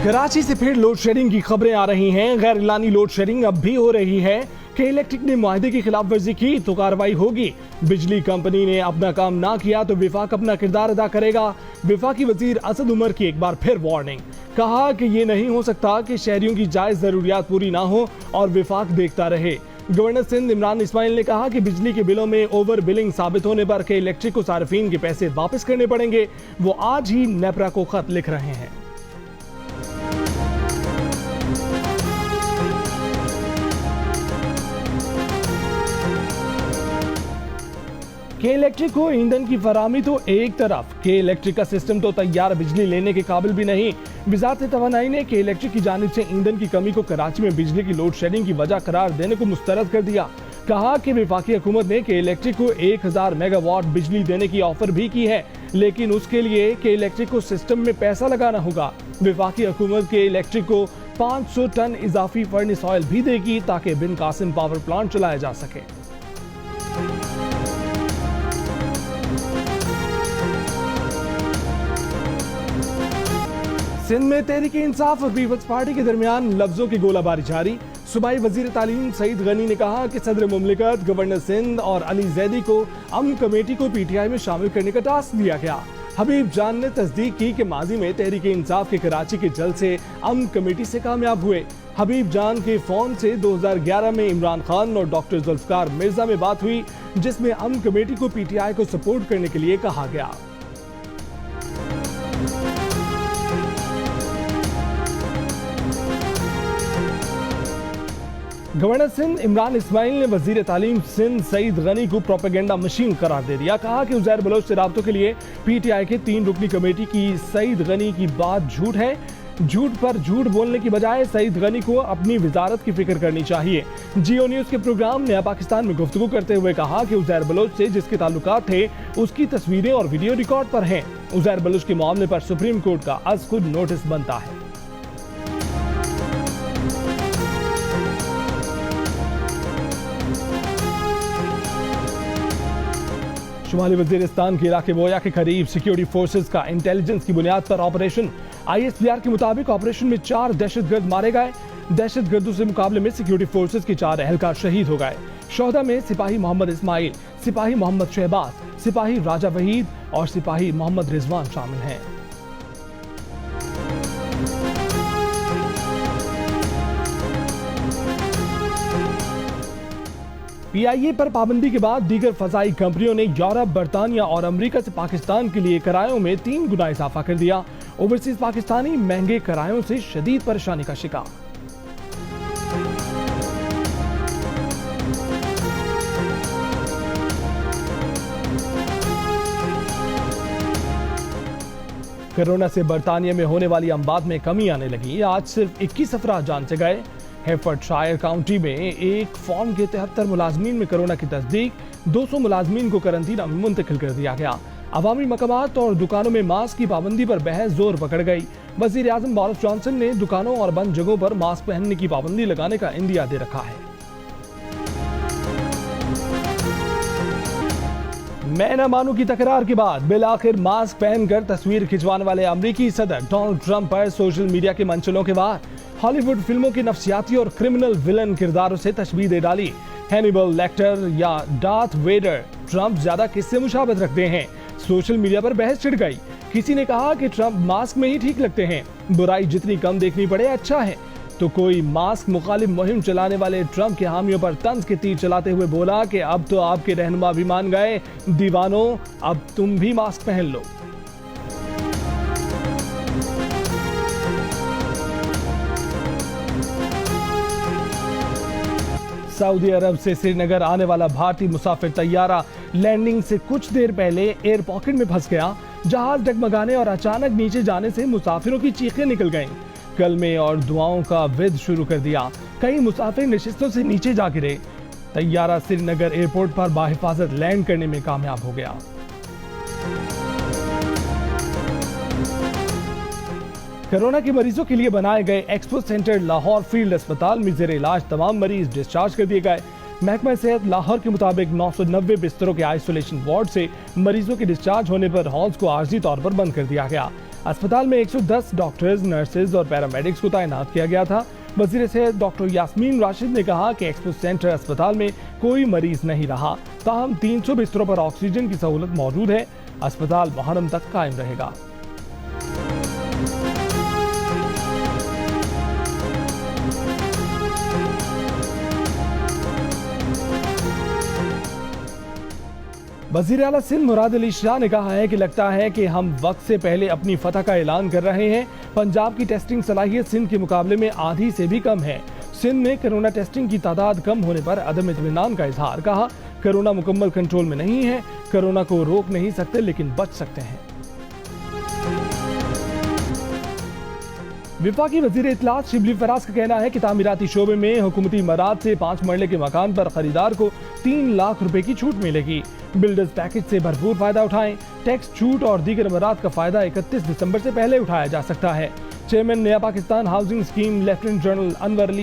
कराची से फिर load shedding की खबरें आ रही हैं। गैर इलानी लोड शेडिंग अब भी हो रही है कि इलेक्ट्रिक ने मुआहदे की खिलाफ वर्जी की तो कार्रवाई होगी। बिजली कंपनी ने अपना काम ना किया तो विफाक अपना किरदार अदा करेगा। विफाकी वजीर असद उमर की एक बार फिर वार्निंग, कहा कि ये नहीं हो सकता कि शहरियों की जायज जरूरियात पूरी ना हो और विफाक देखता रहे। गवर्नर सिंध इमरान इस्माइल ने कहा कि बिजली के बिलों में ओवर बिलिंग साबित होने पर के इलेक्ट्रिक को सार्फिन के पैसे वापस करने पड़ेंगे। वो आज ही नेपरा को खत लिख रहे हैं। के इलेक्ट्रिक को ईंधन की फराहमी तो एक तरफ, के इलेक्ट्रिक का सिस्टम तो तैयार बिजली लेने के काबिल भी नहीं। वजारत तवानाई ने के इलेक्ट्रिक की जानिब से ईंधन की कमी को कराची में बिजली की लोड शेडिंग की वजह करार देने को मुस्तरद कर दिया। कहा कि वफाकी हुकूमत ने के इलेक्ट्रिक को 1000 मेगावाट बिजली देने की ऑफर भी की है, लेकिन उसके लिए के इलेक्ट्रिक को सिस्टम में पैसा लगाना होगा। वफाकी हुकूमत के इलेक्ट्रिक को 500 टन इजाफी फर्नेस ऑयल भी देगी ताकि बिन कासिम पावर प्लांट चलाया जा सके। सिंध में तहरीक इंसाफ और पीपल्स पार्टी के दरमियान लफ्जों की गोलाबारी जारी। सूबाई वजीर तालीम सईद गनी ने कहा कि सदर मुमलिकत गवर्नर सिंध और अली जैदी को अमन कमेटी को पीटीआई में शामिल करने का टास्क दिया गया। हबीब जान ने तस्दीक की कि माजी में तहरीक इंसाफ के कराची के जलसे अमन कमेटी से कामयाब हुए। हबीब जान के फोन से 2011 में इमरान खान और डॉक्टर जुल्फकार मिर्जा में बात हुई, जिसमें अमन कमेटी को पीटीआई को सपोर्ट करने के लिए कहा गया। गवर्नर सिंध इमरान इस्माइल ने वजीर तालीम सिंध सईद गनी को प्रोपेगेंडा मशीन करार दे दिया। कहा कि उज़ैर बलोच से राब्तों के लिए पीटीआई के 3 रुकनी कमेटी की सईद गनी की बात झूठ है। झूठ पर झूठ बोलने की बजाय सईद गनी को अपनी वजारत की फिक्र करनी चाहिए। जियो न्यूज के प्रोग्राम नया पाकिस्तान में गुफ्तगू करते हुए कहा कि उज़ैर बलोच से जिसके ताल्लुकात थे उसकी तस्वीरें और वीडियो रिकॉर्ड पर हैं। उज़ैर बलोच के मामले पर सुप्रीम कोर्ट का अज खुद नोटिस बनता है। शुमाली वजीरिस्तान के इलाके बोया के करीब सिक्योरिटी फोर्सेज का इंटेलिजेंस की बुनियाद पर ऑपरेशन। ISPR के मुताबिक ऑपरेशन में 4 दहशतगर्द मारे गए। दहशतगर्दों से मुकाबले में सिक्योरिटी फोर्सेज के 4 एहलकार शहीद हो गए। शोहदा में सिपाही मोहम्मद इस्माइल, सिपाही मोहम्मद शहबाज, सिपाही राजा वहीद और सिपाही मोहम्मद रिजवान शामिल हैं। PIA पर पाबंदी के बाद दीगर फजाई कंपनियों ने यूरोप, बरतानिया और अमेरिका से पाकिस्तान के लिए किरायों में 3 गुना इजाफा कर दिया। ओवरसीज पाकिस्तानी महंगे किरायों से शदीद परेशानी का शिकार। कोरोना से बरतानिया में होने वाली अमवात में कमी आने लगी। आज सिर्फ 21 अफराद जान से गए। हेफर्डशायर काउंटी में एक फॉर्म के 73 मुलाजमीन में कोरोना की तस्दीक। 200 मुलाजमीन को करंतना में मुंतकिल कर दिया गया। अवामी मकामात और दुकानों में मास्क की पाबंदी पर बहस जोर पकड़ गई। वजीर आजम बोरिस जॉनसन ने दुकानों और बंद जगहों पर मास्क पहनने की पाबंदी लगाने का इंदिया दे रखा है। मैं न मानू की तकरार के बाद बिलाखिर मास्क पहनकर तस्वीर खिंचवाने वाले अमेरिकी सदर डोनाल्ड ट्रंप पर सोशल मीडिया के मंचलों के बाद हॉलीवुड फिल्मों के नफ्सियाती और क्रिमिनल विलन किरदारों से तशबीह दे डाली। हैनिबल लेक्टर या डार्थ वेडर ट्रंप ज्यादा किससे मुशाबत रखते हैं? सोशल मीडिया पर बहस छिड़ गई। किसी ने कहा कि ट्रंप मास्क में ही ठीक लगते हैं, बुराई जितनी कम देखनी पड़े अच्छा है। तो कोई मास्क मुखालिफ मुहिम चलाने वाले ट्रंप के हामियों पर तंज के तीर चलाते हुए बोला कि अब तो आपके रहनुमा भी मान गए, दीवानों अब तुम भी मास्क पहन लो। सऊदी अरब से श्रीनगर आने वाला भारतीय मुसाफिर तैयारा लैंडिंग से कुछ देर पहले एयर पॉकेट में फंस गया। जहाज डगमगाने और अचानक नीचे जाने से मुसाफिरों की चीखें निकल गईं। कलमे और दुआओं का विद शुरू कर दिया। कई मुसाफिर नशिस्तों से नीचे जा गिरे। तैयारा श्रीनगर एयरपोर्ट पर बाहिफाजत लैंड करने में कामयाब हो गया। कोरोना के मरीजों के लिए बनाए गए एक्सपो सेंटर लाहौर फील्ड अस्पताल में जेर इलाज तमाम मरीज डिस्चार्ज कर दिए गए। महकमा सेहत लाहौर के मुताबिक 990 बिस्तरों के आइसोलेशन वार्ड से मरीजों के डिस्चार्ज होने पर हॉल्स को आर्जी तौर पर बंद कर दिया गया। अस्पताल में 110 डॉक्टर्स, नर्सेज और पैरामेडिक्स को तैनात किया गया था। वजीर सेहत डॉक्टर यास्मीन राशिद ने कहा कि एक्सपो सेंटर अस्पताल में कोई मरीज नहीं रहा, ताहम 300 बिस्तरों पर ऑक्सीजन की सहूलत मौजूद है। अस्पताल मुहर्रम तक कायम रहेगा। वजीर आला सिंध मुराद अली शाह ने कहा है कि लगता है कि हम वक्त से पहले अपनी फतह का ऐलान कर रहे हैं। पंजाब की टेस्टिंग सलाहियत सिंध के मुकाबले में आधी से भी कम है। सिंध में कोरोना टेस्टिंग की तादाद कम होने पर अदम इत्मीनान का इजहार। कहा, कोरोना मुकम्मल कंट्रोल में नहीं है। कोरोना को रोक नहीं सकते लेकिन बच सकते हैं। विफाकी वजीर इत्तलात शिबली फराज का कहना है कि तामीराती शोबे में हुकूमती इमारात से 5 मरले के मकान पर खरीदार को 3 लाख रुपए की छूट मिलेगी। बिल्डर्स पैकेज से भरपूर फायदा उठाएं। टैक्स छूट और दीगर इमारात का फायदा 31 दिसंबर से पहले उठाया जा सकता है। चेयरमैन नया Pakistan housing scheme lieutenant general Anwar Ali